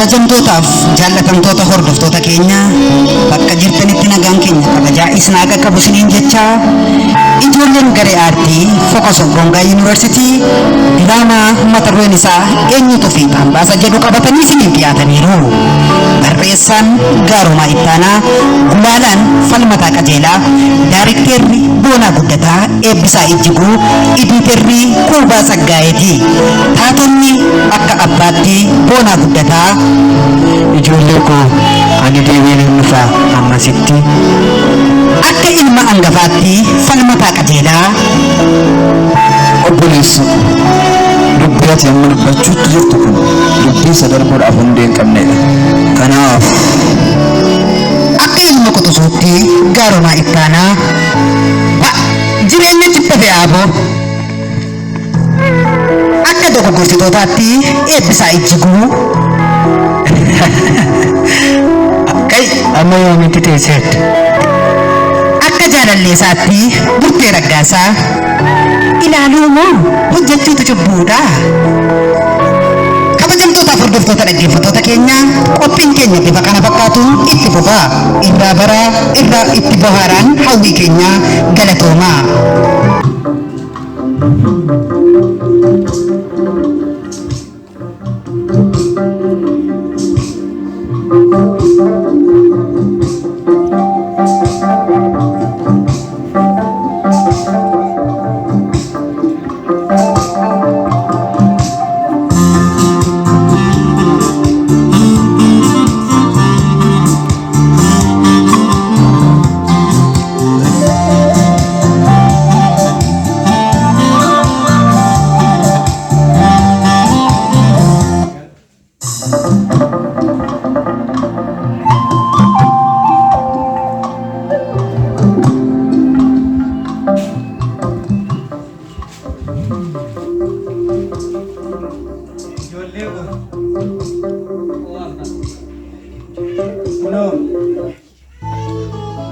Kabajamtootaaf jaallatamtoota hordoftoota keenya bakka jirtanitti nagaan keenya kabajaa isinaa qaqqabu isiniin jecha ijoolleen garee aartii Focus of Bongaa Yuunivarsiitii diraamaa mata dureen isaa eenyutu fi hambaasa jedhu qabatanii isiniif dhiyaataniiru. Barreessaan Gaarumaa Ittaanaa, Gulaalaan Falmataa Qajeelaa, Daarikteerri Boonaa Guddataa Eebbisaa Ijjiguu, Iditeerri Kuubaa Saggaayeeti. Taatonni akka abbaatti Boonaa Guddataa, ijoollee koo ani deebiin hin dhufaa ammasitti. akka ilma hangafaatti Falmataa Qajeelaa, Obboleessi dubbii ati amma dubbachuutti jirtu kun dubbii sadarbuudhaaf hundee hin qabnedha. Kanaaf akka ilma Quxusuutti Gaarumaa Ittaanaa, jireenya cibba fe'aaboo, akka dogoggorsitootaatti Eebbisaa Ijjiguu, kai amma yoomitti teesseetta. akka jaalalleessaatti Burtee Raggaasaa, ilaaluu moo hojjechuutu cubbuudha. Kabajamtootaaf hordoftoota dhaggeeffattoota keenya qophiin keenya bifa kana fakkaatuun itti fufa. Irraa baraa irraa itti bohaaraan hawwii keenya galatoomaa.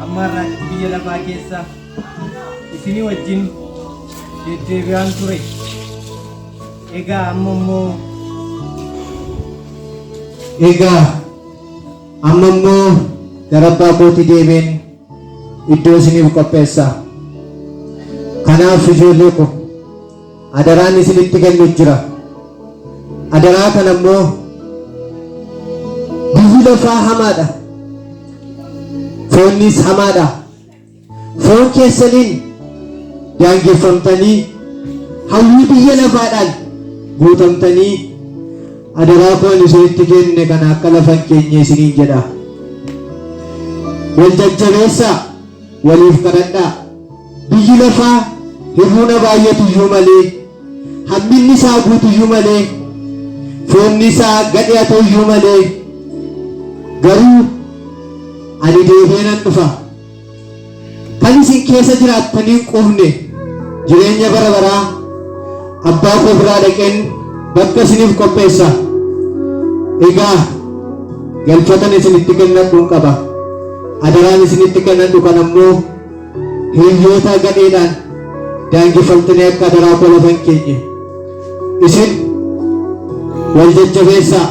Ammarraa biyya lafaa keessa isinii wajjin deddeebi'aan ture. Egaa amma immoo gara abbaa kootii deebiin iddoo isiniif qopheessa. Kanaaf ijoollee ko adaraan isinitti kennu jira. Adaraa kana immoo biyyi lafaa hamaadha. Foonnis hamaadha. Foon keessaniin daangeffamtanii hawwii biyya lafaadhaan guutamtanii adaraa koon isinitti kenne kana akka lafan keenya isiniin jedha. Wal jajjabeessaa, waliif kadhadhaa. Biyyi lafaa hir'ina baay'atu iyyuu malee, hamminni isaa guutu iyyuu malee, foonni isaa gadheetu iyyuu malee, garuu ani deebi'ee nan dhufa. Kan isin keessa jiraattanii hin quufne jireenya bara baraa abbaa koo biraa dhaqeen bakka isiniif qopheessa. Egaa galfatan isinitti kennadhuun qaba. Adaraan isinitti kennadhu kan ammoo hiriyoota gadheedhaan daangeffamtanii akka adaraa koo lafan keenye. Isin wal jajjabeessaa.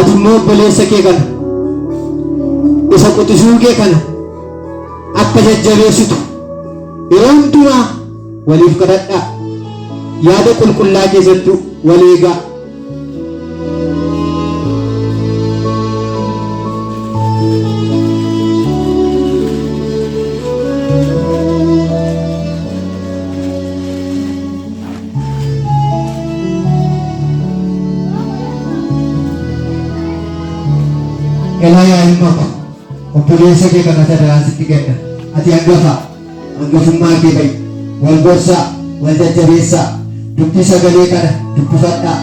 Ati immoo obboleessa kee kana isa quxisuu kee kana akka jajjabeessitu yeroo hundumaa waliif kadhadhaa. Yaada qulqullaa keessatti wal eegaa. Elaa ilma ko obboleessa kee kana adaraan sitti kenna. Ati hangafummaa kee ba'i. Wal gorsaa, wal jajjabeessaa. Dubbii sagalee kana dubbifadhaa.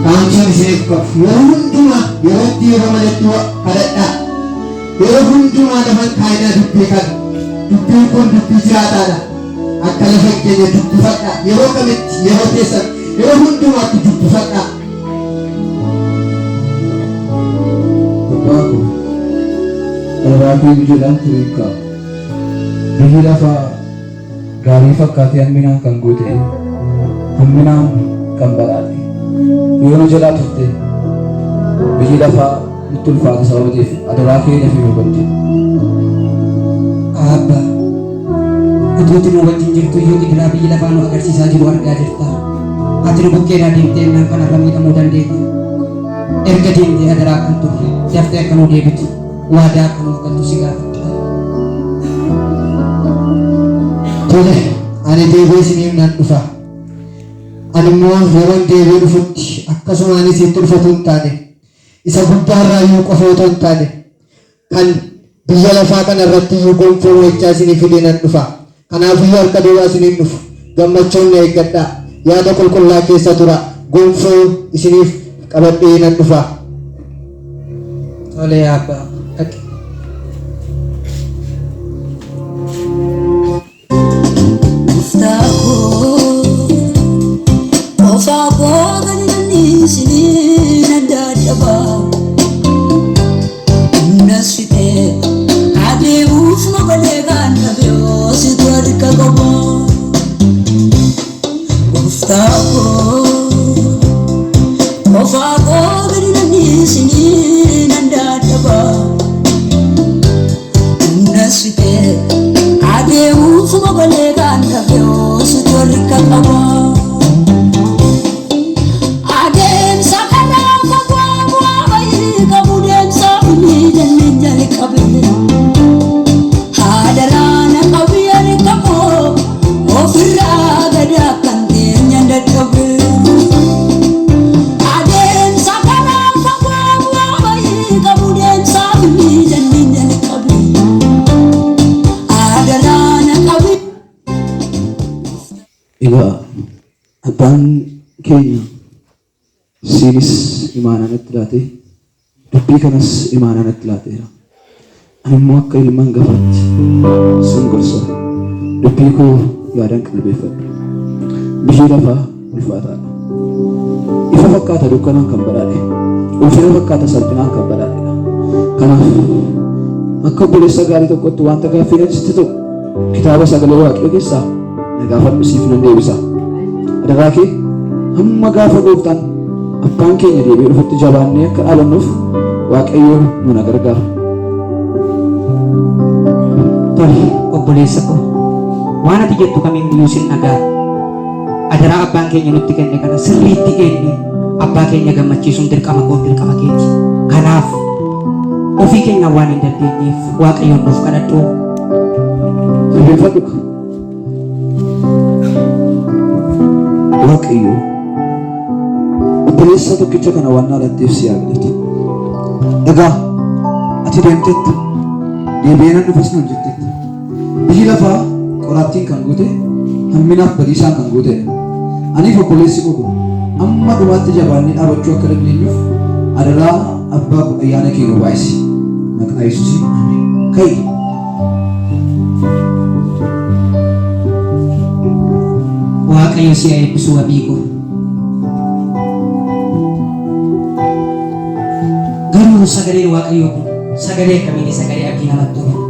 Dhaamsaan isiniif qabu yeroo hundumaa yeroo itti yeroo malatti kadhadhaa. Yeroo hundumaa lafa kaayinaa dubbii kana. Dubbiin kun dubbii jiraataadha. Akka lafa keenya dubbifadhaa. Yeroo kamitti yeroo keessan yeroo hundumaatti dubbifadhaa. Abbaa koo jedhan ture biyyi lafaa gaarii fakkaatee hamminaan kan goote hamminaan kan badhaadhe. Yoo nu jalaa turte biyyi lafaa nutti ulfaate sababateef adaraa keenya fi hubatte. Abba, utuuti nu wajjin jirtu iyyuu gidiraa biyyi lafaa nu agarsiisaa jiru argaa jirta. Ati nu bukkeedhaa deemtee innaan kanarra miidhamuu dandeenya. Erga deemtee adaraa kan turre daftee akka nu deebitu waadaa akka nuuf galtu si gaafadha. Tole, ani deebi'ee isiniif nan dhufa. Ani immoo yeroon deebi'ee dhufutti akkasumaan isitti ulfatu hin taane isa guddaarraa iyyuu qofa otoo hin taane kan biyya lafaa kana irratti iyyuu gonfoo wayichaa isinii fidee nan dhufa. Kanaafuu harka duwwaa isiniin dhufu gammachuun na eeggadhaa. Yaada qulqullaa keessa tura. Gonfoo isiniif qabadhee nan dhufa. Tole abba, dhaqi. Egaa abbaan keenya siinis imaanaa natti laate dubbii kanas imaanaa natti laateera. Ani immoo akka ilmaan gafaatti sun gorsa dubbii koo yaadaan qalbeeffadhu. Biyyi lafaa ulfaataadha. Ifa fakkaata dukkanaan kan badhaadhe, ulfina fakkaata salphinaan kan badhaadhedha. Kanaaf akka obboleessa gaarii tokkotti wanta gaaffii sitti ta'u kitaaba sagalee Waaqayyoo keessaa na gaafadhu siif nan deebisa. Adaraa kee hamma gaafa gooftaan abbaan keenya deebi'ee dhufutti jabaannee akka dhaabannuuf Waaqayyoo nu na gargaara. Tole obboleessa koo, waan ati jettu kamiyyuu sin dhagaa. Adaraa abbaan keenya nutti kenne kana sirriitti eenyu abbaa keenya gammachiisuun dirqama koo dirqama keeti. Kanaaf ofii keenya waan hin dandeenyeef Waaqayyoon nuuf kadhadhu. Jilbeeffadhu. Waaqayyo obboleessa tokkicha kana waan dhaalatteef si haa galatu. Egaa ati deemteetta deebi'ee nan dhufas nan jetteetta. Biyyi lafaa qoraattiin kan guute hamminaaf badiisaan kan guutedha. Aniif obboleessi koo kun amma dhumaatti jabaannee dhaabachuu akka dandeenyuuf adaraa abbaa ayyaana kee nu baay'isi. Maqaa Yesuusiin ameen. Ka'i. Waaqayyo si haa eebbisu wabii koo. Garuu sagaleen Waaqayyoo kun sagalee akkamiiti? Sagalee abdii namatti tolu.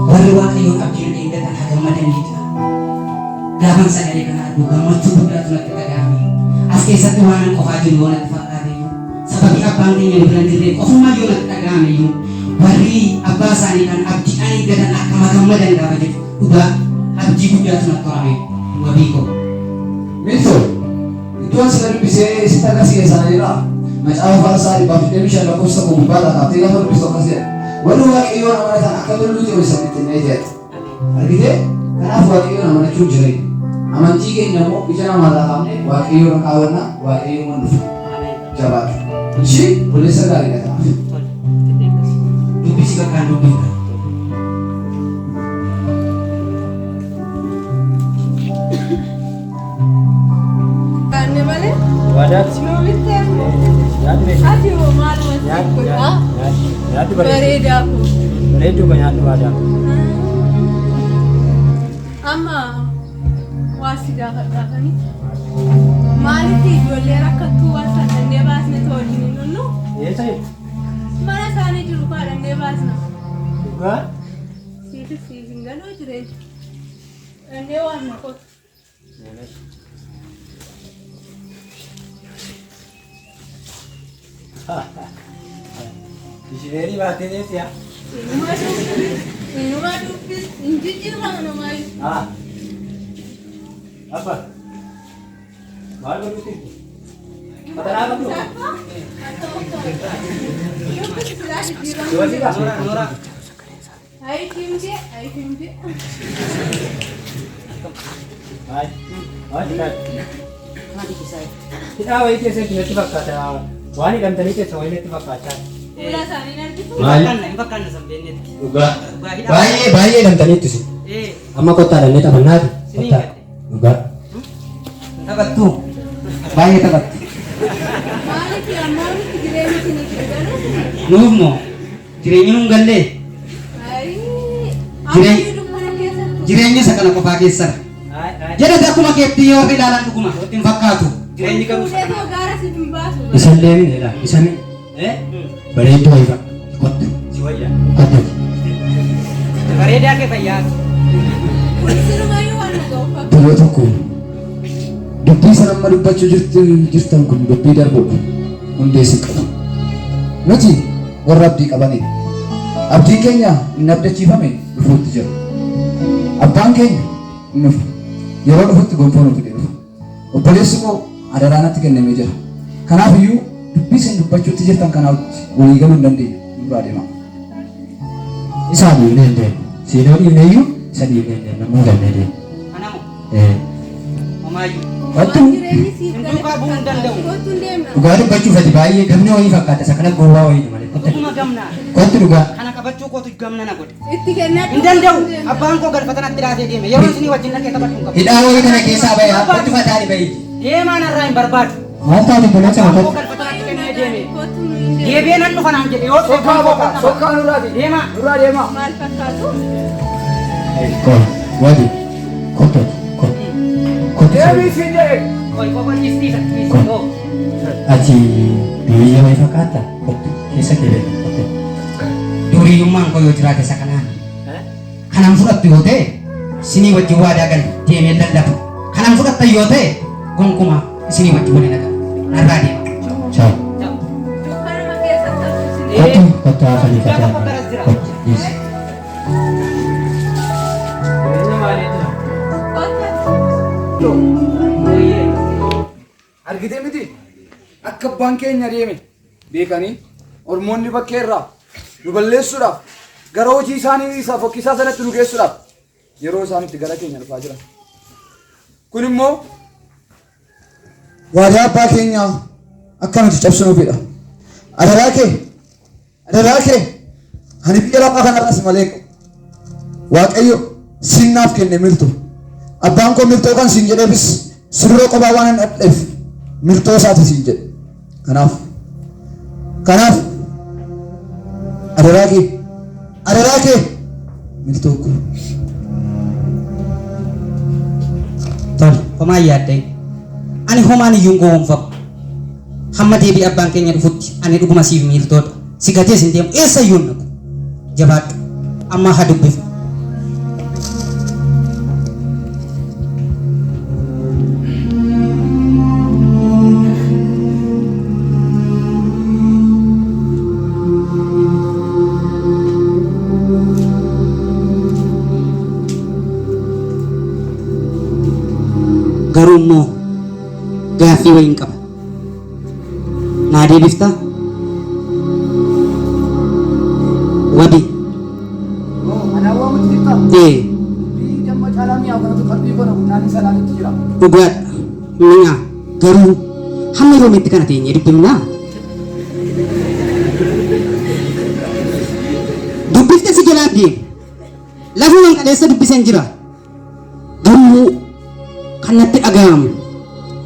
Warri Waaqayyoon abdiin eeggatan haa gammadaniidha. Gaafan sagalee kana aduu gammachuu guddaatu natti dhaga'ame. As keessatti waan an qofaa jiru yoo natti fakkaate iyyuu sababii abbaan keenya nu bira jirre qofummaa yoo natti dhaga'ame iyyuu warri abbaa isaanii kan abdiidhaan eeggatan akkama gammadan gaafa jedhu dhugaa abdii guddaatu natti horame wabii koo. Milto, iddoon sila dubbisee sitti agarsiisaa jira. Macaafa Faarsaa 125 lakkoofsa gubbaadhaa kaaftee lafa dubbistu akkas jedha. Warri Waaqayyoon amanatan akka lolluutti ol isaanitti hin jedha. Argitee? Kanaaf Waaqayyoon amanachuun jireenya. Amantii keenya immoo ija namaarraa kaafnee Waaqayyoon kaawwannaa Waaqayyoon waan dhufu. Jabaatu. Ishii obboleessa gaariidha kanaaf. Dubbisi bakkaan dubbifna. Waadaatti. Ati hoo maaluma godha? Nyaatti Bareedaa kun. bareedduu kan nyaattu waadaa. Amma waa si gaafadhaafani. Maaliif ijoollee rakkattuu waan sadannee baasne to'atiin hin nunnu? Eessa jedhu? Mana isaanii jiru kaadhannee baasna. Dhugaa? Siifis siif hin galuu jireenya. Dhannee waan na qotu. Mishineerii baatee deemti yaa. Inuma dubbis injijjiirama namaayu. Apa? Maal godhuuti? Matanaa qabdu? Dubartii qaba? Noora. Ayi kimje. Maal hidhaa wayii keessatti natti fakkaata. Waan hidhamtanii keessa wayii natti fakkaata. Fuula isaanii argitu. Dhugaa. Baay'ee hidhamtaniitti si. Amma kottaadhaan ni taphannaati. Kottaa. Dhugaa. Taphattu. Baay'ee taphattu. Maaliif ammoo jireenya isinii gargaaru? Nuuf moo jireenyi nuun gallee Ayi. Jireenya- Amma dubbana keessatti. jireenya isa kana qofaa keessara. Jedhate akkuma keetti yoo ilaalan dhuguma ittiin fakkaatu. Jireenyi garuu isa kana. Fuudhee gaara si hin baasu. Isan deemin jedha. Isani bareedduu wayii fa'a. Kottu. Si wayyaa. Kottu. Bareedaa kee fayyaa. Sirumayyuu waan nu ga'u fakkaatu. Yeroo tokko dubbii sana amma dubbachuu jirtan kun dubbii darbuudha. Hundeessi qaba. Nuti warra abdii qabanidha. Abdiin keenya inni abdachiifame dhufuutti jira. Abbaan keenya inni dhufu. Yeroo dhufutti gonfoo nuti dhufu. Obboleessi koo adaraa natti kennamee jira. Kanaaf iyyuu dubbii isin dubbachuutti jirtan kanaaf walii galuu hin dandeenye. Duraa deema. Isaa dhiibnee hin deemu. Siinoo dhiibnee iyyuu isa dhiibnee hin deemu. Namuu galmee deemu. Anamu. Eh. Mamaayyuu. Wattu. Jireenyi siif Hunduu qaabuu hin danda'u. Kottu hin deemna. Dhugaa dubbachuuf ati baay'ee gamni wayii fakkaata. Isa kana gowwaa wayii malee. Dhuguma gamnaa. Kottu dhugaa. Kana qabachuu kootu gamna na godhe. Itti kennaa. Hin danda'u. Abbaan koo galfata natti laatee deeme. Yeroo isinii wajjin dhaqee taphachuu hin qabu. Hidhaa wayii kana keessaa bayaa. Kottu fataani bayii. Deemaa narraa hin barbaadu. Maal taate kunuunsa Abbaan koo kottu. galfata natti kennee deeme. Kottu nu hin deemna. Deebi'ee nan dhufa naan jedhe yoo Sokkaa boqa. Sokkaa nurraati. Deemaa. Nurraa deema. Maal fakkaatu? Kottu. Wadi. Kottu. Kottu. Kottu. Deebii siin jedhe. Koi koko dhiistiisa. Kottu. Ati biyya wayii fakkaata. Kottu. Keessa kee kottu. Duriyyummaan koo yoo jiraate isa kanaan. Kanaan fudhattu yoo ta'e isinii wajjin waadaa gal deemee lallabu. Kanaan fudhatta yoo ta'e gonkumaa isinii wajjin waliin dhagaa. Narraa deema. Ciao. Dukkanuma keessatti argisiisa. Kottu. Kottu haafanii Gaafa fataa. fakkaras jira. Kottu. Yes. Jireenya maalii jira? Kottu. Argitee miti akka abbaan keenya deeme beekanii ormoonni bakkee irraa nu balleessuudhaaf gara hojii isaanii isa fokkisaa sanatti nu geessuudhaaf yeroo isaan itti gara keenya dhufaa jiran. Kun immoo waadaa abbaa keenyaa akka nuti cabsinuufidha. Adaraa kee ani biyya lafaa kanarraas malee qabu. Waaqayyo sinnaaf kenne miltu. Abbaan koo miltoo kan siin jedheefis sirroo qophaa waan hin dhadheef miltoo isaati siin jedhe. Kanaaf adaraa kee miltoo koo. Tole, homaa yaadde. Ani homaan iyyuu goonfamu. Hamma deebii abbaan keenya dhufutti ani dhuguma siif miiltoodha. Si gatees hin deemu. Eessa iyyuu hin dhaqu. Jabaadhu. Amma haa dubbifu. Garuu immoo gaaffii wayiin qaba. Naa deebiftaa? Wabi. Dhugaadha. Mi'a garuu hamma yoomitti kana teenyee dubbifnaa? Dubbifte si jalaa deemu. Lafumaan qaleessa dubbisen jira. Garuu kan natti dhaga'amu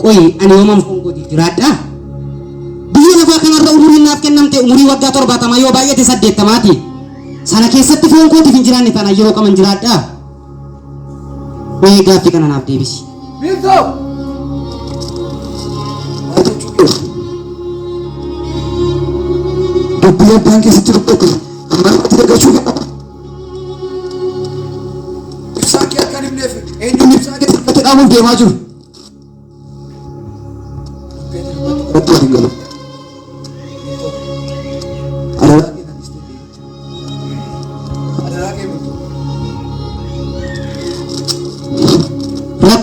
qoyi ani yoomam fongootiif jiraadhaa? Biyya lafaa kanarra umuriin naaf kennamte umurii waggaa 70 yoo baay'ate 80ti. Sana keessatti foon kootiif hin jiraanne tana yeroo qaban jiraadhaa? Mee gaaffii kana naaf deebisi. Miltoo! Dubbii abbaan keessatti dubbatu ammalumatti dagachuu qaba. Ibsaa kee akka hin himneef eenyuun ibsaa kee sirriitti dhaabuuf deemaa jiru. Irratti waliin galu.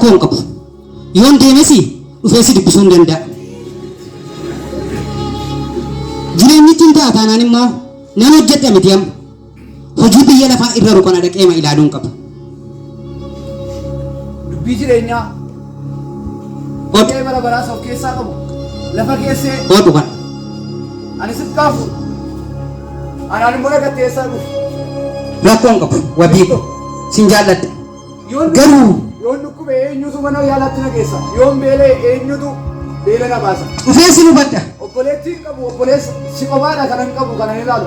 rakkoon qabu. Yoon deemesi dhufee si dubbisuu hin danda'a. Jireenyichi hin ta'a taanaan immoo nan hojjedha miti amma. Hojii biyya lafaa irra ruqana dhaqeema ilaaluun qaba. Dubbii jireenyaa Oodhu Dhaqee bara baraas of keessaa qabu. Lafa keessee oodhu kan. ani sitti kaafu. Anaan immoo dhagattee eessaa dhufu. Rakkoon qabu wabii sin jaalladha. Yoon dhukkube eenyutu mana yaalaatti na geessa. Yoon beelee eenyutu beela na baasa. Dhufee si hubadha. Obboleettiin qabu obboleessa si qofaadha kanan qabu kanan ilaalu.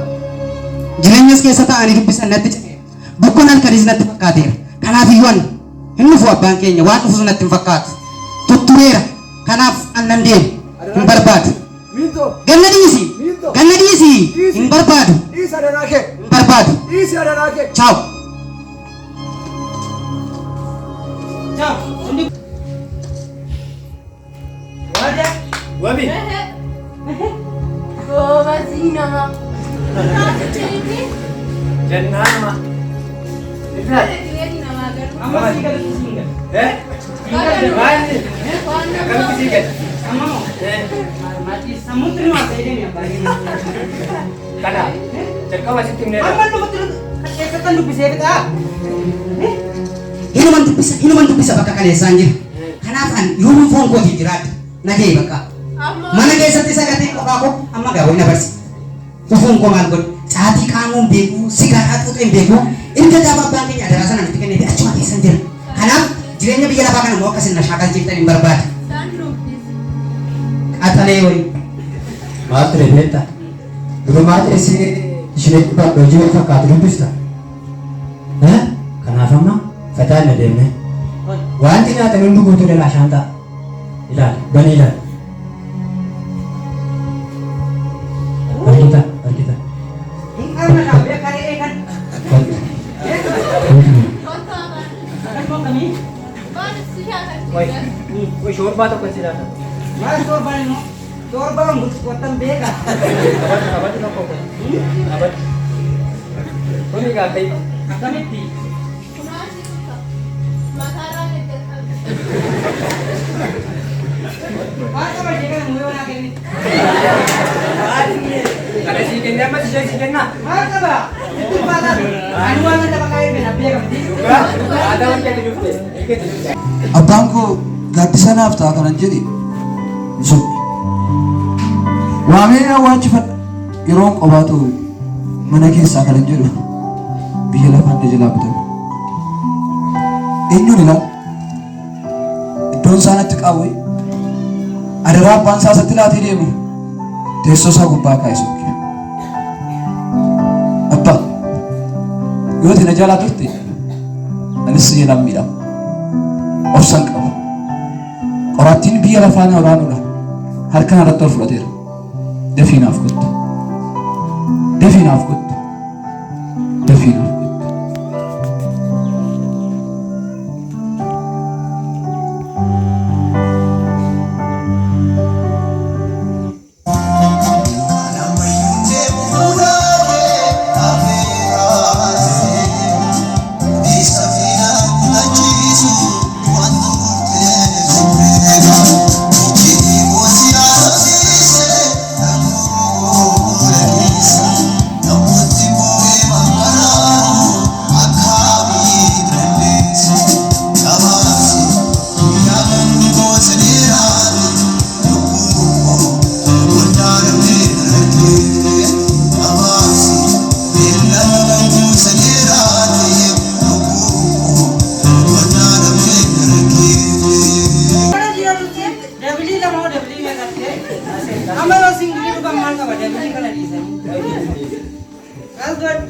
Jireenyas keessa taa'anii dubbisan natti cime. Bukkoon halkaniis natti fakkaateera. Kanaaf iyyuu ani hin dhufu abbaan keenya waan dhufus natti hin fakkaatu. Tuttureera. Kanaaf annan deemu hin barbaadu. Miintoo Ganna dhiisi. Ganna dhiisi. Hin barbaadu. dhiisa danaa kee. Hin barbaadu. Dhiisi danaa kee. Ciao. Wabi. Goobasii nama. Raasicheenii. Jannama. Jireenya namaa garuu. Amma sii gadi sii gadi. Maali? Waan nama. Akkamitti sii gadi? Kana. Jalqaba sitti himneera. Hinuman dubbisa bakka kaleessaan jira. Kanaaf ani yoomuu foon kootii jiraadha. Nagahee bakka. Mana keessatti sagatee qofaa koo amma gaawwan na barsi. Fufuun koo maal godhe? Caatii qaamuun beeku, sigaaraa xuuxeen beeku. Erga gaafa abbaan keenya adaraa sana nutti kennee achuma keessan jira. Kanaaf jireenya biyya lafaa kana immoo akkasin na shaakal jirtan hin barbaada. Isaan dubbisa. Qaxalee wayii. Maal ture beektaa? Durumaa teessee isheetti hojii wal fakkaatu dubbista. Kanaaf amma fataan na deemne. Wanti nyaatan hundi guutuu dhalaa shaantaa. Ilaali, bani ilaali. Argita, argita. Woi shorbaa tokko si laata. Abati tokko. Abati. Kuni gaa kai. Kunaati kutaa. Mataarraa hojjetaa. Ada si kenya apa si kenya? Ada orang yang hidup deh. Abbaan koo gaaddisanaaf ta'a kanan jedhe sun waamee awwaachifadha yeroon qobaatu mana keessaa kanan jedhu biyya lafaan na jalaa bitame eenyuun ilaa iddoon isaa natti qaawwe adaraa abbaan isaa isatti laatee deemu teessoo isaa gubbaa kaa'e sokke abbaa yoo ati na jalaa turte anis yeelaan miidhama obsan qaba qorattiin biyya lafaa na waraanudha harka irratti ol fudhateera dafiinaaf kottu dafiinaaf kottu dafiinaaf kottu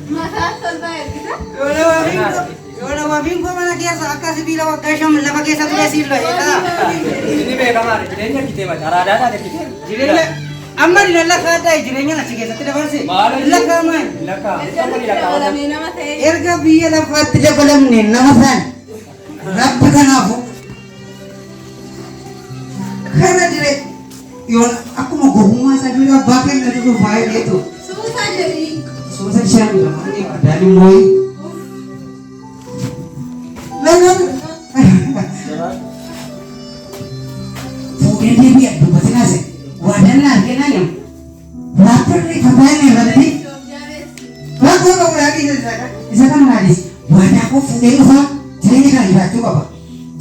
Mataa tolbaa ergita. Ini beekamaa jireenya argitee mata araadaadhaa argitee. Amma lalla kaadhaa jireenya achi keessatti dabarse. Lakkaa maal? Lakkaa. Erga dabalamee nama ta'e. Erga biyya lafaatti dabalamne nama ta'an rabbi kanaafu kana dire yoon akkuma gowwummaa isaa dura abbaa keenya dhufu faayidheetu Suusaa jedhii. suusa isheen lamaan addaan immoo Latarri fatayaan irratti bakka qabu lagi isa kan hadis wadaa koo fuudhee dhufa jireenya kana jiraachuu qaba.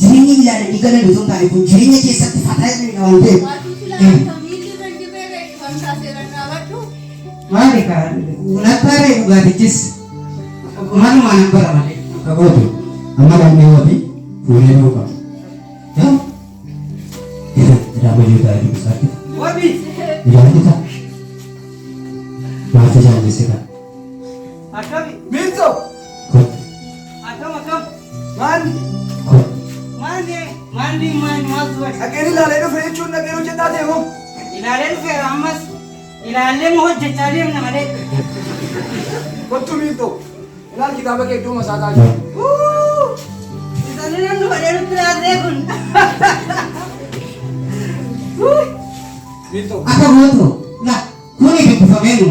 Jireenya ilaalanii galan osoo hin taane kun jireenya keessatti fatayaan waan ta'eef. Maali kaa lattaaree dhugaatichis malumaan hin baramane. Kabootu amma lammii wati fuudhee dhufa. Tidak berjuta itu sakit. Wabi. Jangan kita. Baca jangan disini. Akami. Minto! Kut, Akam. Mandi! kut. Mandi mas wabi. Akhirnya lalai itu faham nak kira cerita deh mo. Ilaaleen fe ammas ilaaleen hojjechaa deemna malee. Kottu Minto! Ilal kita pakai itu masalah aja. Isaan namni badee nutti laatee kun. Minto! Akka gootu la kuni dubbifameennu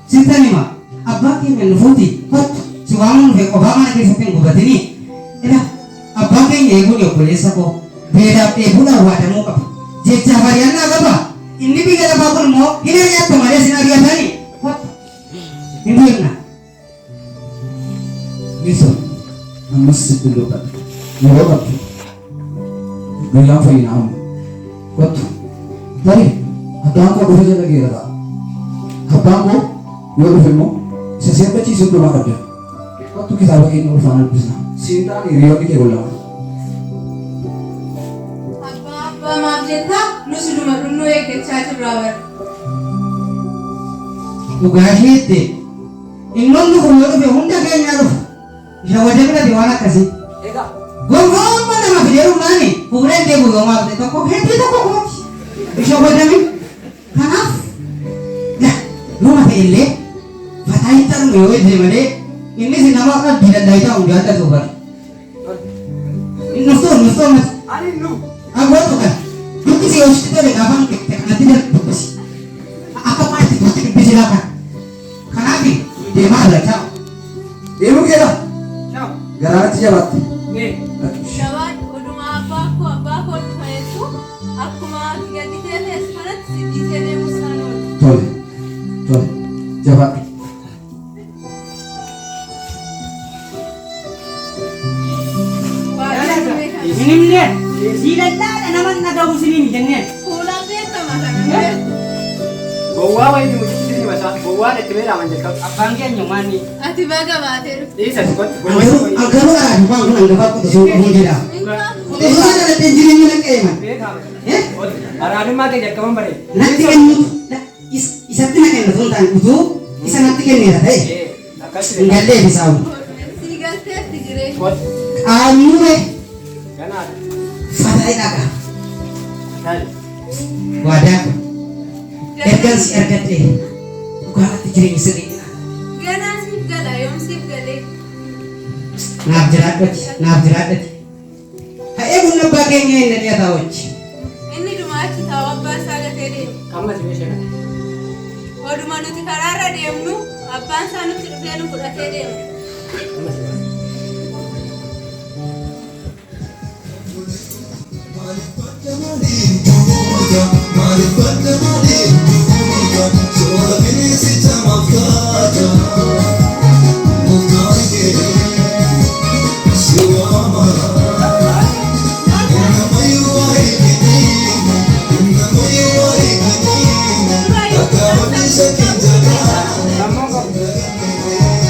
sittan hima abbaa keenya nufuuti kottu si waamuun dhufe qofaa mana keessatti hin gubatini ila abbaa keenya eeguun obboleessa koo beelaaf dheebuudhaan waadamuu qaba jecha baay'annaa qaba inni biyya lafaa kun immoo hin hiriyattu malee sin argatani kottu hin beekna. Bisa ammas sitti luqat yeroo qabdu guyyaan fayyina amma wattu tarii abbaan koo dhufe jala geerara abbaan koo yoo dhufe immoo isa seebbachiisu dhumaa qabda wattu kitaaba keenya ulfaan dubbisna siintaan hiriyoonni kee gollama. Abbaa maaf jetta nus dhuma dhunnoo eeggachaa jirra bara. Dhugaashiitti inni kun yoo dhufe hunda keenyaa dhufa isa wajja birate waan akkasii. Ega! Gongoon nama fideeru naani fuudheen deemu yoo maafte tokko hedduu tokko kooti isa wajjami kanaaf numa ta'ellee fataa hin tarme yoo ijje malee innis nama qalbii dandaa'itaa hundi adda ta'u bara. Nuftoo mati Ani nu! agootu kan dubbisi yoo sitti tole gaafa hanqifte kanatti dubbisi akka maatti tuutti dubbisi laata kanaaf deemaa irra taa'u. Ilmu kita. Ciao. Garaatti jabaatti. Shawaan oduma abbaa koo dhufa jettu akkuma gadi teetes kanatti siddisee deemu isaan oolu. Tole jabaadhu. Minimne. Siidadhaadha naman nagahu siniin jenneen. Fuulaan beekama kana. Gowwaa wayii nuti sini masaa gowwaan itti beelaman jalqabu. Abbaan keenya maani. Ati baga baatee dhufte. Dhiisa si kottu. Agaruu waan kun hangafaa qotisuu qabuun jedha. Qotisuu kana jireenya na qeema. Araadummaa kee jalqaban bareeda. Natti kennutu isatti na kennu sun ta'an utuu isa natti kenneera ta'e Akkas hin gallee bisaawu. Si galteetti jireenya. kottu. Qaamnume Ganaadha. fataa dhaqa. Taali. Waadaa ergan si argadhe dhugaatti jireenya sirrii Ganaa siif gala yoom siif galee. naaf jiraadhati. Ha'ee bunna abbaa keenya hin dhiyataa wajji. Inni dhuma achi taa'u abbaa isaa gatee deema. Kamma si meeshaa kana. Oduma nuti karaarra deemnu abbaan isaa nutti dhufee nu fudhatee deema. Kamma si meeshaa.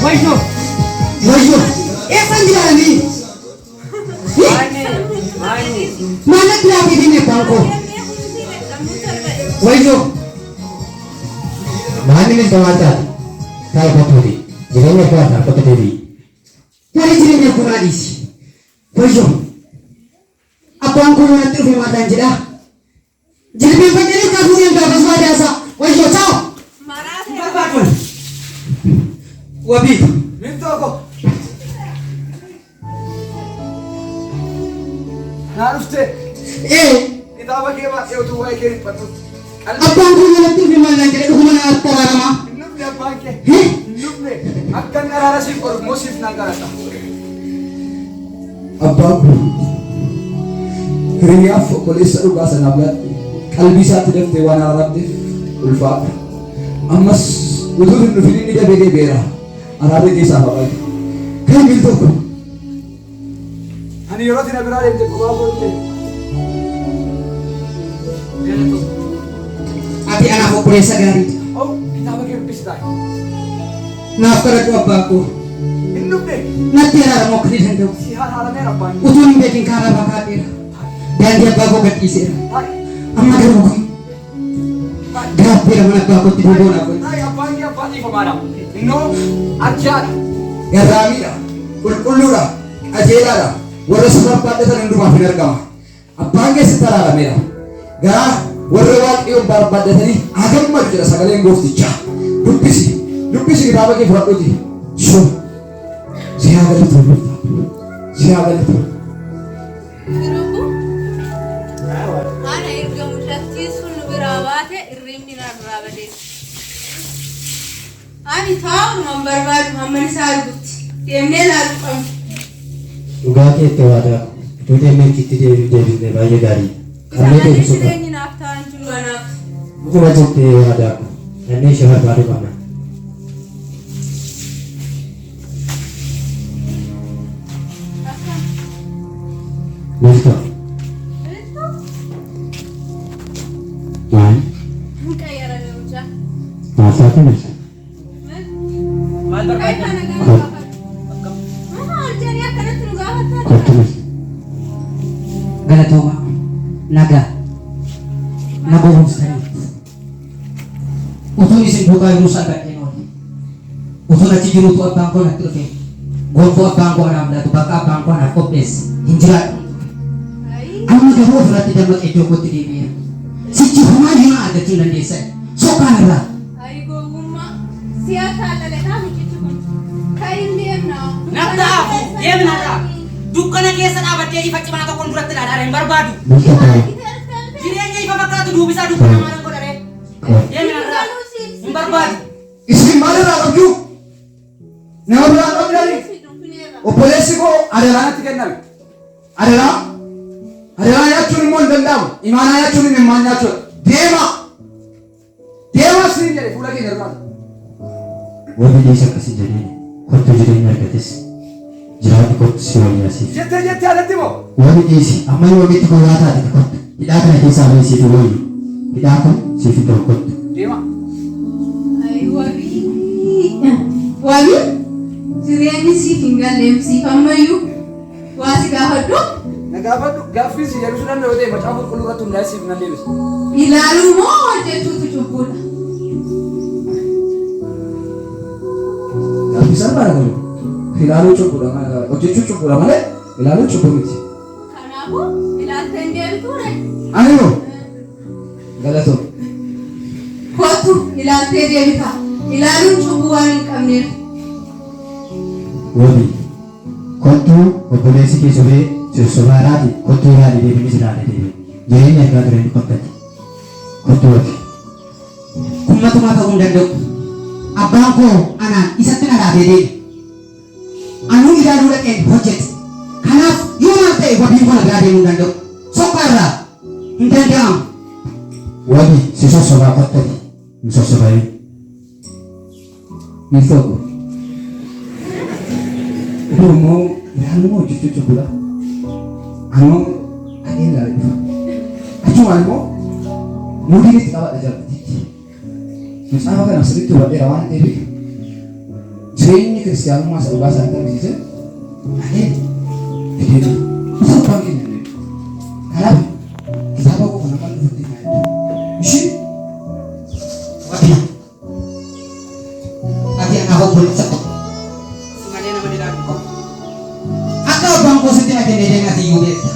Wajo. Wajjo eessan jiraanii Maani. maal jiraafii dinne bankoo wajjo Maanni misamaata. Taa'u kottuuti. Jireenya koo irraa qotatee Wali jireenya kunaa dhiisi. Wajjo abbaan kun natti dhufe maataan jedha. Jilbeenfannanii kaasuu hin gaafas baadiyaasaa. Wajjo taa'u. Maraatee. Barbaaduma. Wabii. Minto ko. Naa dhufte. Kitaaba kee baasee utuu waa'ee kee dhiphatu. Abbaan kun natti dhufe maataan jedha dhuguma na attaraaramaa. Hin dhufne abbaan kee. Hin dhufne. Akka inni araara siif godhu immoo siif nan garata. Abbaan kun hiriyaaf obboleessa dhugaa sanaaf yaadde qalbii isaatti daftee waan araaramteef ulfaata. Ammas utuu hin dhufin inni dhabee deebi'eera. Araarri keessaa baay'ee. Kan miil tokko. Ani yeroo tina biraa deemte kophaa goote. Ati anaaf obboleessa gaariidha. Oh, kitaaba kee dubbisitaa. Naaf kadhadhu abbaa koo. Hin dhufne. Natti araaramu akka danda'u. Si haadhameera abbaan. Utuu hin beekin karaa bakaadheera. Daandii abbaa koo gadhiiseera. Amma garuu kun gaaffii mana abbaa kootti duuboonaa kun. Abbaan kee abbaan dhiifamaadha. Innoo arjaadha. Garraamiidha. Qulqulluudha. Qajeelaadha. Warra si barbaadatan hundumaaf hin argama. Abbaan kee sitti araarameera. Garaa warra waaqayyoon barbaaddatanii hagammachu jedha sagaleen gooftichaa. Dubbisi kitaaba kee fudhadhuuti. Shoo. Si haa galatu. Si haa galatu. Ana erga mucattii sun biraa baate irrimni narraa badeessa. Ani taa'umaan barbaadu hamma isaa argutti deemnee laalu qabna. Dhugaa keetti waadaa utuu deemnee itti deebisne baay'ee gaarii. Qarree deebisuu qaba. Jireenyi naaf ta'an jiru anaaf. Dhuguma jettee waadaa nannee ishee barbaadu qabna. Milto. Maal? Qayyarame mucaa. Maal taate milto? Maal barbaadda? Hojjanii akkanatti nu gaafataa Kottu milto. Galatooma nagaa na boonstaniit utuun isin duukaa yeroo isaan gadheen oole utuun achi jiruutu abbaan koo natti dhufe gonfoo abbaan koo anaaf laatu bakka abbaan koo anaaf qopheesse hin jiraadhu amma garuu ofirratti dammaqee iddoo kootti deebi'eera sichi humaa himaa argachuu dandeessan sokkaan irraa Ayi gowwummaa siyaasa dhalataa mucichi kun kan hin deemnaa. Naftaaf deemnadha. Dukkana keessa dhaabattee ifa cimaa tokkoon duratti ilaalaa hin barbaadu. Milto ta'e. Jireenya ifa fakkaatu duubisaa dukkana maal godhare? Deemnadha. Hin barbaadu. Isin maalirraa qabdu? Nama biraa qabdani? Obboleessi koo adaraanatti kenname. Adaraa nyaachuun immoo hin danda'amu. Imaanaa nyaachuun hin immaan nyaachuudha. Deema siin jedhe fuula keenya irraa. Warri dhiisa akkasii jedheen kottu jireenya argates jiraatu kottu si wayyaasiif. Jettee alatti moo? Warri dhiisi amma yoo ogeetti gowwaa taate kottu hidhaa kana keessaa bahee siif wayyu hidhaa kun siif iddoo kottu. Deema. Ayi wabii jireenyi siif hin galleemsiif ammayyuu waa si gaafadhu Na gaafadhu gaaffii si deebisuu danda'u ta'e macaafa qulqulluu irratti hundaa'e siif nan deebisa. ilaaluu moo hojjechuutu cubbuudha. Gaaffii salphaadha galu. Ilaaluu cubbuudha hojjechuu cubbuudha malee ilaaluu cubbuu miti. Kanaafuu ilaaltee hin deebituure. Ani moo? Galatoom. Kottu ilaaltee deebita. Ilaaluun cubbuu waan hin qabneef. Wabi kottu obboleessi kee sobee sirsobaaraati kottu yaade deebiin jiraate deebiin jireenya argaa ture ni qottati kottu wabi. Ummatumaa ta'uu hin danda'u. Abbaan koo anaan isatti na dhaabee deebi. Anuu ilaaluu dhaqeen hojjete. Kanaaf yoo maal ta'e wabiin kun biraa deemuu hin danda'u. Sokkaa irraa hin danda'amu. Wabi si sossobaa qottati hin sossobayin. Miltooko. Immoo ilaaluu moo hojjechuu cubbuudha? Anoo adee ilaalee dhufa. Achumaan immoo muudiin itti qabadha jalatti. Macaafa kana sirriitti hubadheera waan ta'eef jireenyi kiristaanummaa isa dhugaa isaanii agarsiise adee fideedha. Isa abbaan keenya illee. Kanaaf kitaaba koo kana kan dhufutti fayyadu. Ishii Wabii ati anaaf obboleessa koo. Malee nama ilaalu qabu. Akka abbaan koo sitti na kennee deemati iyyuu beekta.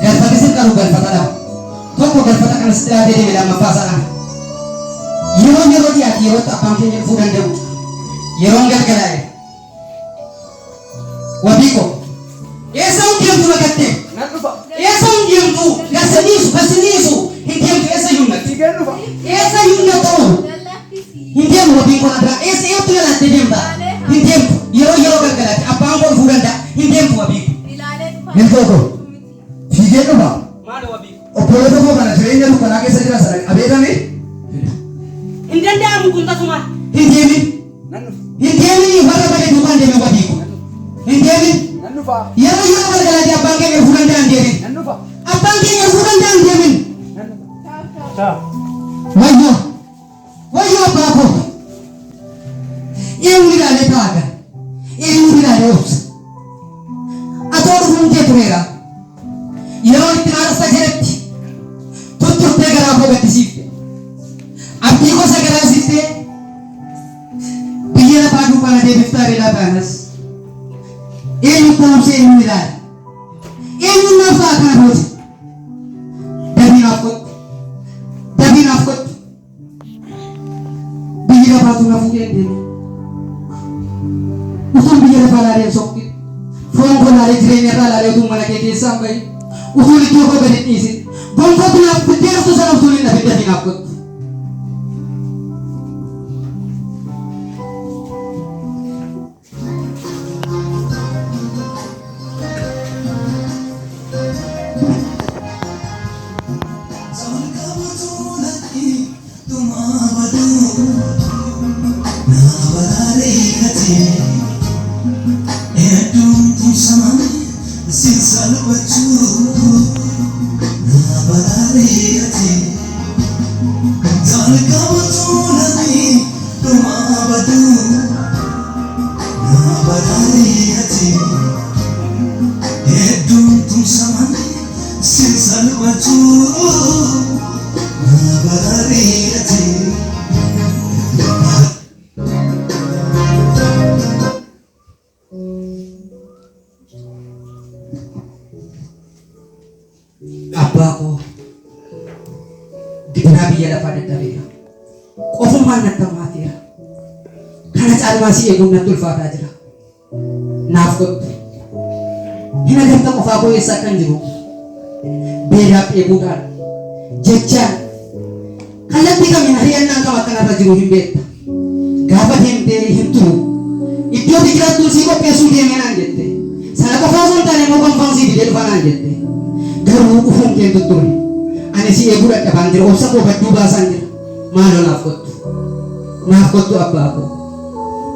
Galfata sin qabu galfata dhabu. Tokko galfata kana sitti laatee deeme lammaffaa sana. Yeroo dhiyaate yerootti abbaan keenya dhufuu danda'u. Yeroon galgalaa'e. Wabii koo. Eessa hin deemtu nagattee? nan dhufa. Eessa hin deemtu? Gasaniisu. Hin deemtu eessa hin natti? Sigeen dhufa. Eessa hin nattu? Hin deemu wabii koo addaa. Eessa eeyyamtu galaattee deemta? Hin deemtu. Yeroo galgalaa'e abbaan koo dhufuu danda'a. Hin deemtu wabii koo. Ilaalee dhufa. Miltooko. Fiigee dhufa. Maal wabii? Obboleessa koo kana jireenya dukkanaa keessa jira sana qabeedhame. Hin danda'amu kun tasuma. Hindi warra bade duban de wadi ko. Hindi Nan dhufa. yeroo yeroo galgala di abbaan keenya fuudhan daan deemin. Nan dhufa. Abbaan keenya fuudhan daan deemin. Nan dhufa. Ciao. Wayyo abbaa koo. Eenyu ilaalee taaga. Eenyu ilaalee obsa. Atoo dhufuun kee tureera. Yeroo itti naarsa jedhetti tutturtee garaa koo gaddisiifte. Abdii gosa garaa siftee biyya lafaa duubaana deebiftaa beelaa taanas. Eenyu kunuunsa eenyu ilaala. Eenyu naaf ta'a kana booti. Dabiinaaf kottu. Dabiinaaf kottu. Biyyi lafaatu na fuudhee deema. Utuun biyya lafaa laalee sokki. Foon koo laalee jireenya irraa laalee utuun mana kee keessaan bahi. Utuun iddoo koo gadi dhiisin. Gonfootu naaf fiddee dhuftu sana utuun hin dhabe dabiinaaf kottu. Abbaa koo dibinaa biyya lafaa dadhabeera. Qofummaan natti hammaateera. Kana caalmaa si eeguun natti ulfaataa jira. Naaf kottu. Hin agarta qofaa koo eessa akkan jiru. Beelaaf eeguudhaan jechaan kallattii kamiin hariyyannaan qaba akkanarra jiru hin beekta. Gaafa deemtee hin turu. Iddoo biqilattuu sii qopheessuu deemee naan jette. Sana qofaa osoo hin taane immoo gonfaan sii fidee dhufa naan jette. Garuu dhufuun kee tutture. Ani si eeguu dadhabaan jira. Obsa koo badduu baasaan jira. Maaloo naaf kottu. Naaf kottu abbaa koo.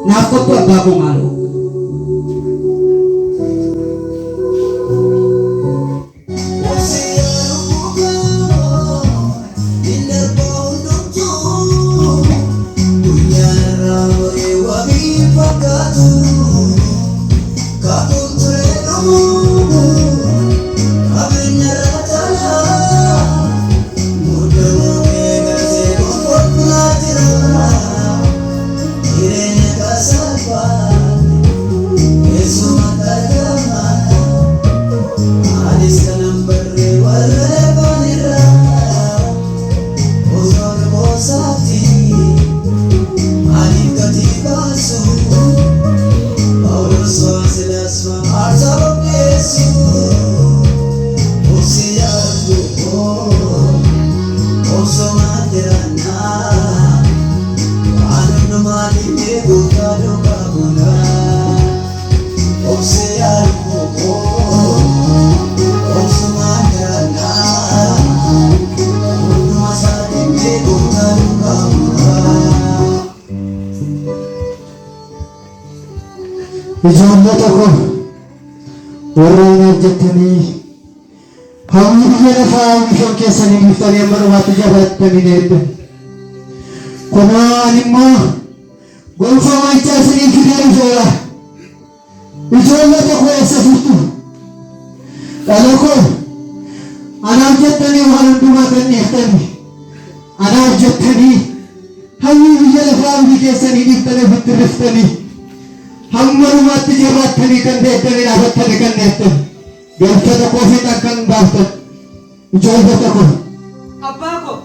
Naaf kottu abbaa koo maaloo. Ijoollee tokko warreen hojjetanii hawwii biyya lafaa oomishan keessanii biftanii amma dhumaatti jabaatanii deemte. Kunoo ani immoo gonfaa maayichaa isinii fidee dhufeera. Ijoollee tokko eessa jirtu? Dhala koo anaaf jettanii waan hundumaa kenneeftanii anaaf jettanii hawwii biyya lafaa ofii keessanii dhiiftanii ofitti riftanii hamma dhumaatti jabaattanii kan deettanii dhaabattanii kan deettan galchata koofiidhaan kan baaftan ijoollee tokko. Abbaa koo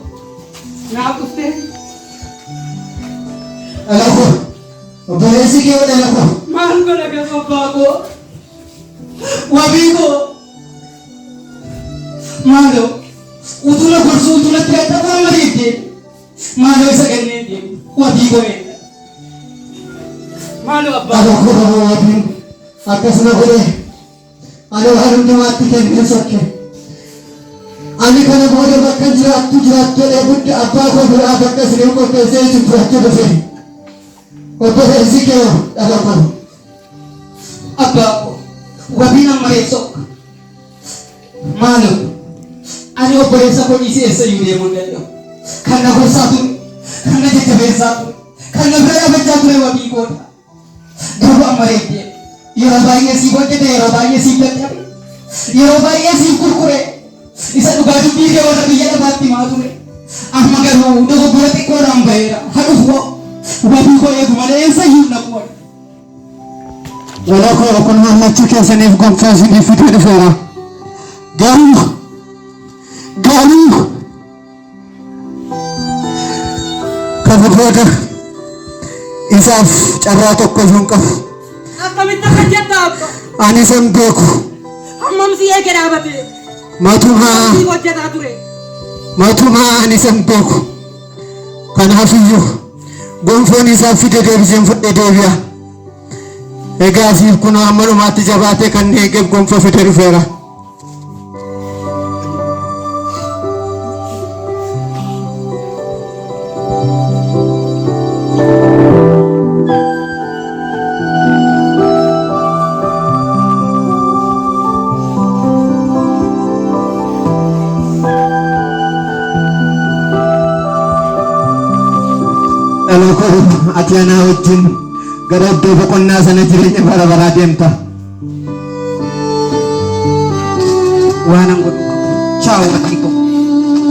naaf dhuftee. Dhala koo obboleessi kee dhala koo. Maal godha gaafa abbaa koo? Wabii koo. Maaloo utula gorsuu utulatti gadhabaa mariitti maaloo isa kenneeti wabii koo eenyu? Maaloo abbaa Dhala koo wabii akkasuma godhee ani waan hundumaatti kennee sokke Ani kana booda bakka jiraattu jedhee guddi abbaa koo biraa bakka siree qopheessee itti fudhachuu dhufe. Obboleessi kee dhala koo. Abbaa koo wabiin ammayyeessoo. Maaloo ani obboleessa koo dhiisee eessa iyyuu deemuu hin danda'u. Kan na gorsaa ture, kan na jajjabeessaa ture, kan na bira dhaabachaa ture wabii koodha. Garuu amma reeddee yeroo baay'ee siif hojjete, yeroo baay'ee siif dadhabe, yeroo baay'ee siif gurgure. Isa dhugaa dubbii kee warra biyya lafaatti himaa ture. Amma garuu dogoggora xiqqoodhaan baheera. Hadhuuf wabii koo eegu malee eessa iyyuu hin dhaqu. Wala koo kun mallattoo keessaniif gonfoo isiniif fidee dhufeera. Garuu kana booda isaaf carraa tokko iyyuu hin qabu. Akkamitti akka jetta abba? Ani isa hin beeku. Hammam si eege dhaabate? Matumaa Si hojjetaa ture. ani isa hin beeku. Kanaafiyyuu gonfoon isaaf fide deebiseen fudhee deebi'a. Egaa siif kun amma dhumaatti jabaatee kan eegeef gonfoo fide dhufeera. Ati anaa wajjin gara iddoo boqonnaa sana jireenya bara baraa deemta. Waan an godhu qabu. Chaawu wabii koo.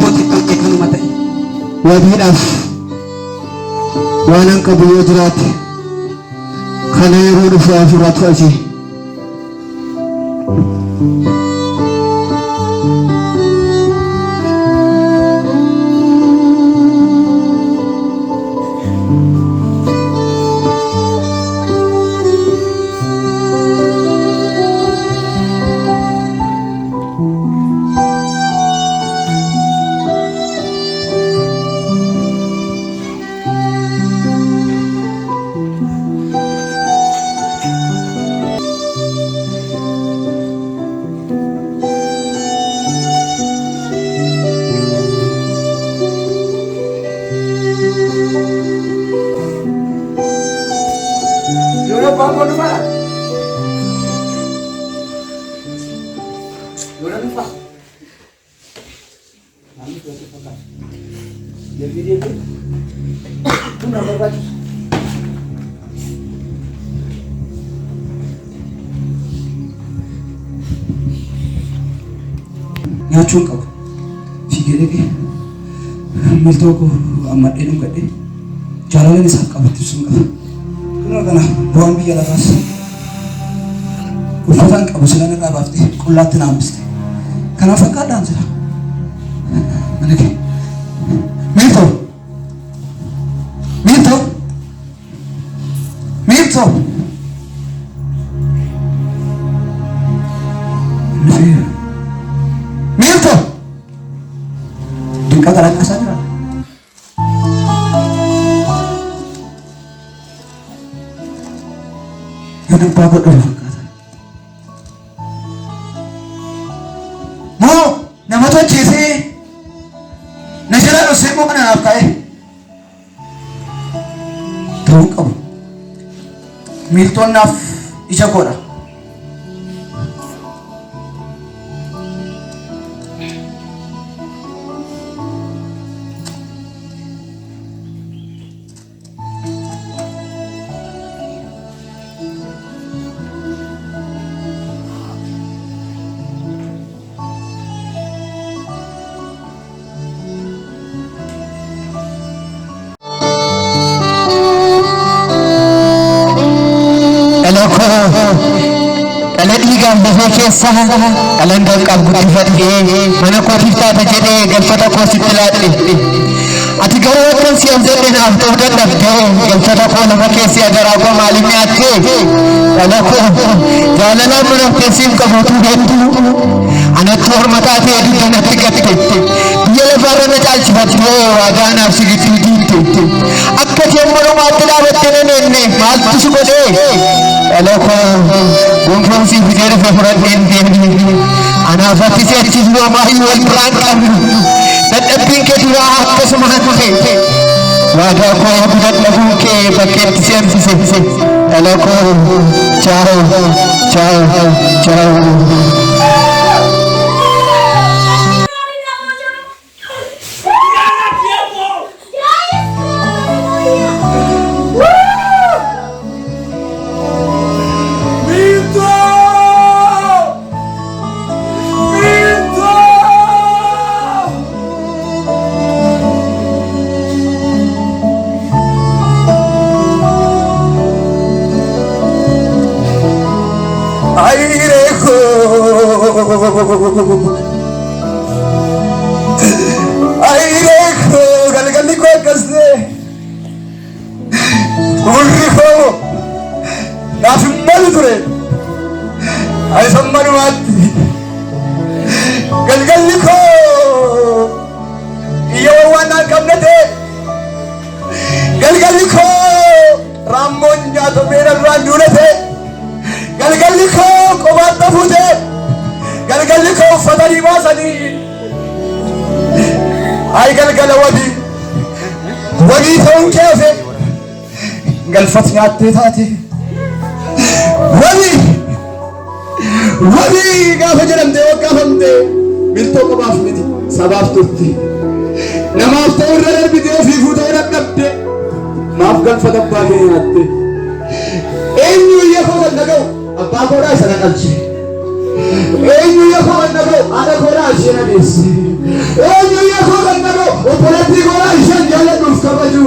Kooti qal'ee kanuma ta'e. Wabiidhaaf waan an qabu yoo jiraate kana yeroo dhufu afuratu asii. Nyaachuun qabu. Fiigee miltoo koo ammadhee dhungadhee jaalalaan isaaf qabatti ibsuun qaba. Kunoo kana bu'aan biyya lafaas uffataan qabu silaan irraa baaftee qullaatti naambiste. Kanaaf fakkaadhaan jira. Mana kee miltoo dinqaa qalaqaasaa jira. Yoo dubbaa godhamu fakkaata. Moo nama tolcheesee na jala dhossee moo kana naaf kaa'e ta'uu qabu. Miiltoon naaf ija godha. Dhala dhiigaan bafee keessa dhalan danqaaf guddifadhee mana kootiif taata jedhee galfata koo sitti laadhe. Ati garuu akkan si amsadhe naaf ta'uu dadhabdee galfata koo lafa keessi agaraa koo maaliif nyaattee dhala koo jaalalaan mana keessi qabuutuu beektuu anatti horma taatee dudda natti gatte biyya lafaarra na caalchifattee waadaa naaf sigitti diimte akka jeen malumaatti dhaabattee nan beekne maaltu si godhee dhaloo gonfoon si fidee dhufe fudhadheen deemni anaaf ati si'achis waamaayu wal biraan qabnu dadhabbiin kee duraa akkasuma hafe waadaa koo dadhabuun kee bakkeetti si hambise dhaloo koo chaawo chaawo chaawo. Aireko galgalli ko akasne urri ko gafimmal ture ay sammanu atti galgalli ko iyo wana kamnate galgalli ko ramon nyato mera randulate galgalli ko qobatta fute galgalli ko fatani masani ay galgala wadi ta'uun keefe galfat nyaattee taate wadi gaafa jedhamtee waggaafamte miltoo qobaaf miti sabaaf turte namaaf ta'u irra darbitee ofii fuutee dadhabde maaf galfata abbaa kee nyaatte eenyu iyya koo kan dhaga'u abbaa koodhaa isa naqalche eenyu iyya koo kan dhaga'u haadha koodhaa ishee nadeesse eenyu iyya koo kan dhaga'u obboleettii koodhaa isheen jaalladhuuf kabaju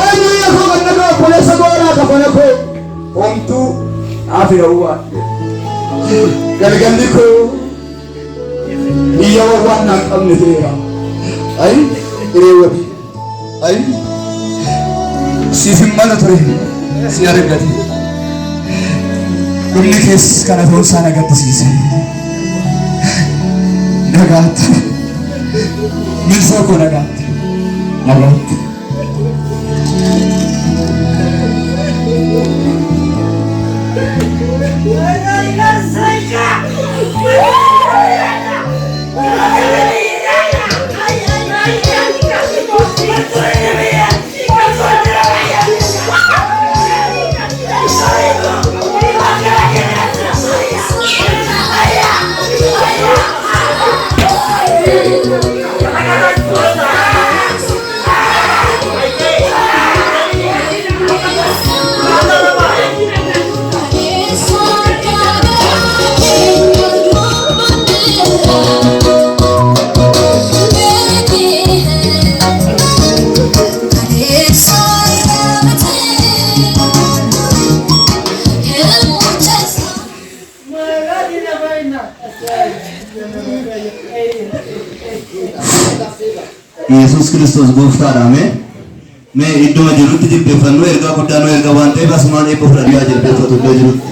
eenyu iyya koo kan dhaga'u obboleessa koodhaa kafana koo homtuu hafi hawwaadhe galgalli koo iyya waan naan qabne ta'eera ay hiree wabii ay siif hin mala ture si argate dhumni kees kana ta'uu isaa na gaddisiise nagaatti milsoo koo nagaatti Yesus Kristus gooftaadha mee iddoo jirutti jilbeeffannu ergaa guddaa nu erga waan ta'eef asumaan eebba fudhadhaa jilbeeffatu iddoo jirutti.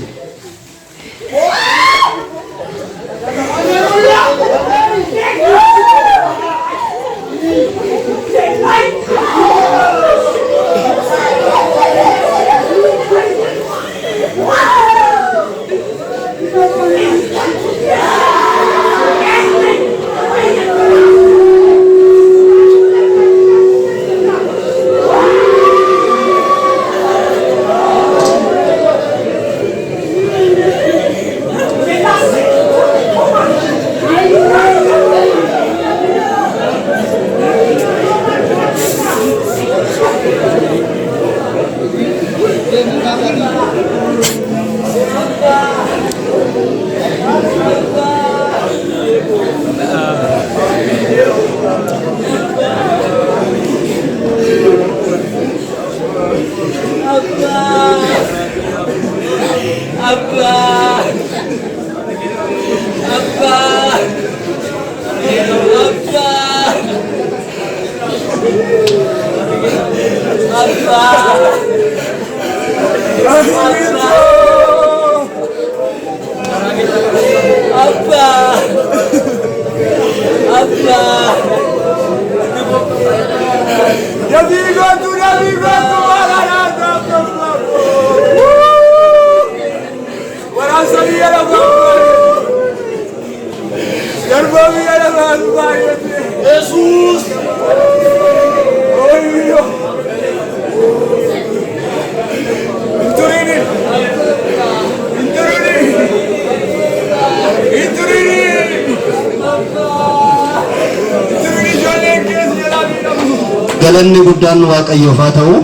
galanni guddaan waaqayyoof haa ta'u.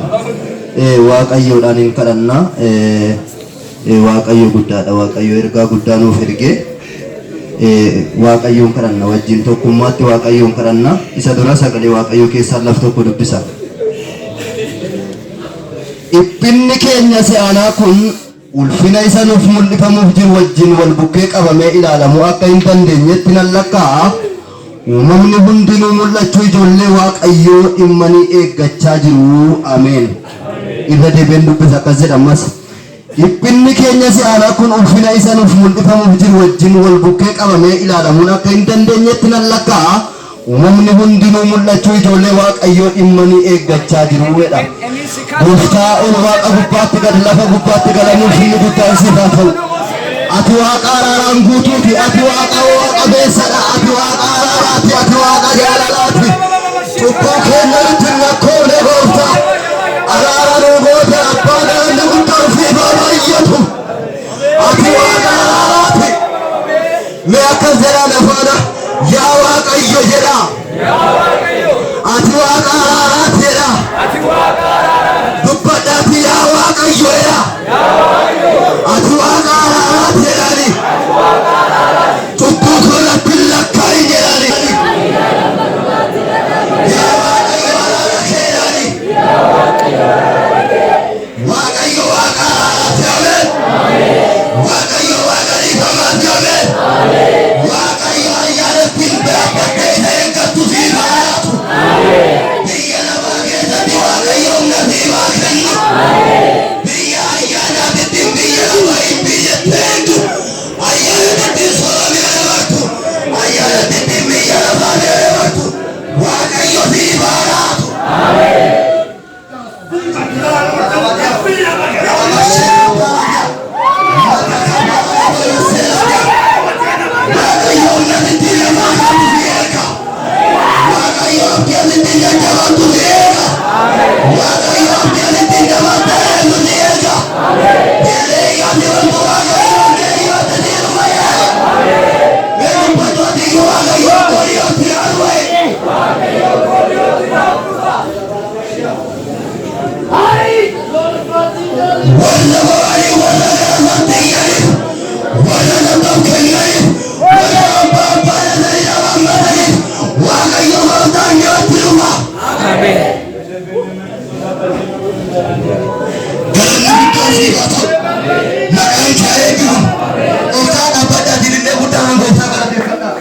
Waaqayyoodhaan hin kadhanna. Waaqayyo guddaadha. Waaqayyo ergaa guddaa nuuf ergee waaqayyoon kadhanna wajjin tokkummaatti waaqayyoon kadhanna. Isa dura sagalee waaqayyoo keessaa laf tokko dubbisa. Dhiphinni keenya si'aanaa kun ulfina isa nuuf mul'ifamuuf jiru wajjin wal bukkee qabamee ilaalamuu akka hin dandeenyetti nan lakkaa'a. Uumamni hundinuu mul'achuu ijoollee waaqayyoo dhimmanii eeggachaa jiru. Ameen. Irra deebiin dubbisa akkas jedhamas. Dhiphinni keenya si'aanaa kun ulfina isa nuuf mul'ifamuuf jiru wajjin wal bukkee qabamee ilaalamuun akka hin dandeenyetti nan lakkaa'a. Uumamni hundinuu mul'achuu ijoollee waaqayyoo dhimmanii eeggachaa jiru. Gooftaa ol waaqa gubbaatti gad lafa gubbaatti galamuuf inni guddaan siif haa ta'u. Ati waaqa araaraan guutuuti. Ati waaqa qabeessadha. Ati waaqa araaraati. Ati waaqa jaalalaati. Cubbuu keenya nutti hin lakkoofne gooftaa. Araara nuu goote abbaan inni guddaan siif haa baay'atu. Ati waaqa araaraati. Mee akkas jedhaa lafaadha. Yaa waaqayyo jedha. Ati waaqa araaraati jedha. Dubbadhaati yaa waaqayyo jedha. Ati waaqa araaraati jedhani. Cubbuu koolatti hin lakkaa'in jedhani. Yaa waaqayyo araara kee jedhani. Waaqayyo waaqa araaraati. Ameen. Waaqayyo waaqa dhiifamaati. Ameen. Waaqayyo ayyaanatti hin beekne isa eeggattu siif haa laatu. Biyya namaa keessatti waaqayyoon nasiif haa kennu. Biyya ayyaanaatti biyya namaa hin biyyatte eegdu. Ayyaanatti sooromee dabartu. Ayyaanatti biyya namaa dabartu. Waaqayyo siif haa laatu. Waaqayyoon nasitti namaa kennu si eega. Waaqayyoon keessatti jajjabaatu si eega. Waaqayyoon keessatti namaa ta'eetu si eega. Hiriyaati wantu waaqayyoon hiriyoota si dhuma yaada. Meerubbatooti waaqayyoon kooliyooti arwaye. Walla boori walla gaafatti yaadif. Walla namaaf kennaniif. Walla abbaa abbaa dhalanii namaan mataniif. Waaqayyo gooftaan dhiyootti dhufa. Galanni guddaan siif haa ta'u. Maqaan kee eebbifamu. Gooftaa dhaabbadhaatiin illee guddaan gooftaa galateeffadhaa.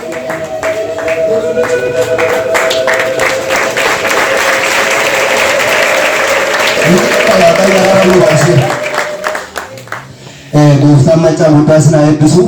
Gooftaan macaa guddaa sinaa eebbisu.